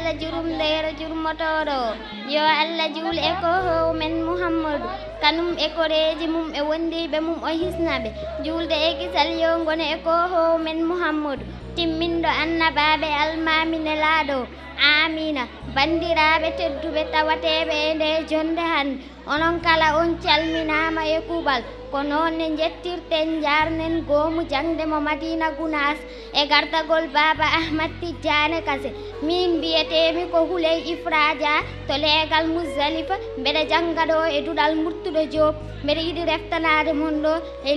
Allah jurum ndeyro jurmotoɗo yo Allah juul e ko how men Muhammadu kanum e koreji mum e wondiɓe mum o hisnaɓe julde e kisal yo gone e ko how men Muhammadu timmindo annabaɓe almami nelaɗo amina bandiraɓe tedduɓe tawateɓe e nde jonde hande onon kala on calminama e kuɓal ko noon ne jettirten jarnen goomu jangde mo Madiina gunaas e gardagol baba Ahmad Tijjane Kase min mbiyetemi ko Huley Ifradia to leegal Muzdalifa mbeɗa janga ɗo e duɗal murtuɗo Diop mbeɗa yiɗi reftanade mon ɗo e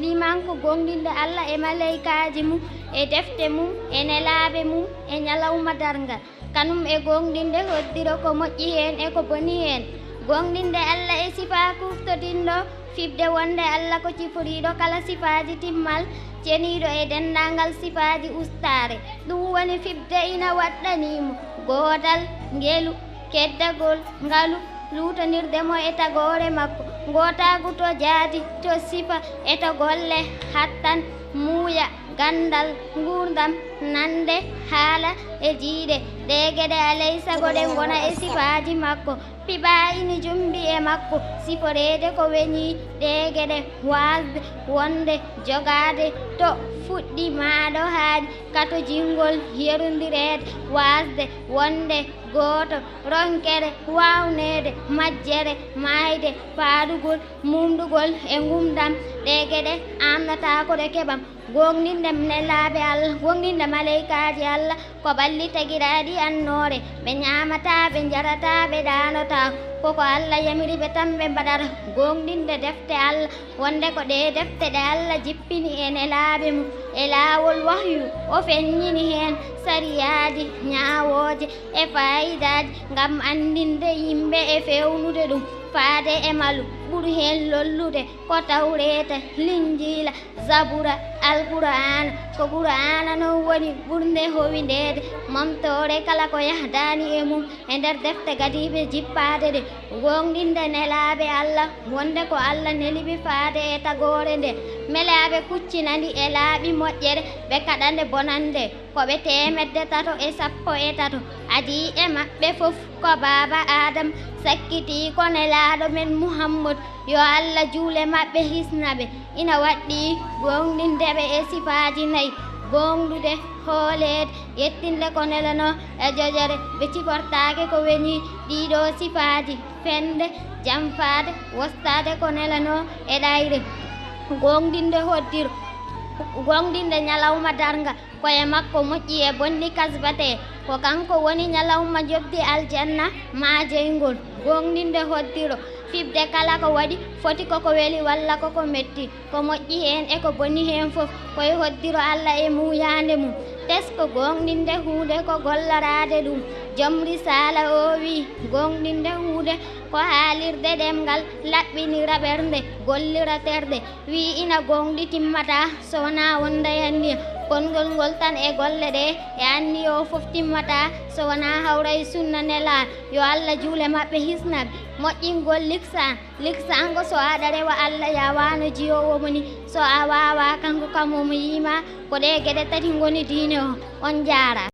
liman ko gonɗinde Allah e maleykaji mum e defte mum e nelaɓe mum e ñalawma dargal kanum e gonɗinde hoddiro ko moƴƴi hen e ko boni hen gonɗinde Allah e sifa kuftodinɗo fibde wonde Allah ko ciforiɗo kala sifaji timmal ceniɗo e dendagal sifaji ustare ɗum woni fibde ina waɗɗanimo godal ngelu keddagol ngalu lutanirde mo e tagore makko gotagu to jaadi to sifa e to golle hattan muuya ganndal gurdam nande haala e jiiɗe ɗe geɗe aley sago ɗe gona e sifaji makko piɓa ini jumbi e makko siforede ko weñi ɗe geɗe wasde wonde jogade to fuɗɗi maɗo haaɗi kato jingol yerodirede wasde wonde goto ronkere wawnede majjere mayde faadugol mumɗugol e gumdam ɗe geɗe amnata ko ɗe keɓam gonɗinde nelaɓe Allah gonɗinde maleykaji Allah ko ɓalli tagiraɗi annore ɓe ñamata ɓe jarata ɓe ɗanota koko Allah yamiri ɓe tan ɓe mbaɗata gonɗinde defte Allah wonde ko ɗe defte ɗe Allah jippini e nelaɓe mum e lawol wahyu o feññini hen sariyaji ñawoje e fayidaji gam andinde yimɓe e fewnude ɗum faade e malu ɓuri hen lollude ko tawreta linjila zabura alqur'ana ko qur'ana non woni ɓurde howindede momtore kala ko yahdani e mum e nder defte gadiɓe jippade ɗe gonɗinde nelaɓe Allah wonde ko Allah neliɓe faade e tagore nde melaɓe kuccinandi e laaɓi moƴƴere ɓe kaɗande bonande koɓe 313 adi e maɓɓe fof ko baba Adam sakkiti ko nelaɗo men Muhammad yo Allah juule maɓɓe hisnaɓe ina waɗɗi gonɗindeɓe e sifaji nayyi gonɗude hoolede yettinde ko nelano e jojere ɓe cifortake ko weñi ɗiɗo sifaji fende jamfade wostade ko nelano e ɗayre gonɗinde hoddiro gonɗinde ñalawma darga koye makko moƴƴi e bonni kasbate ko kanko woni ñalawma jobdi aljanna ma jeygol gonɗinde hoddiro fibde kala ko waɗi foti koko weli walla koko metti ko moƴƴi hen e ko boni hen fof koye hoddiro Allah e muyande mum tesko gonɗinde hunde ko gollorade ɗum joom risala o wi gonɗinde hunde ko haalirde ɗemgal laɓɓinira ɓernde gollira terɗe wi ina gonɗi timmata so wona wonda yanni kongol ngol tan e golle ɗe e anni o fof timmata so wona hawray sunna nela yo Allah juule maɓɓe hisnaɓe moƴƴingol liksan ko so aɗa rewa Allah yawano jiyowo moni so a wawa kanko kam omo yima ko ɗe geɗe tati goni diine o on jaara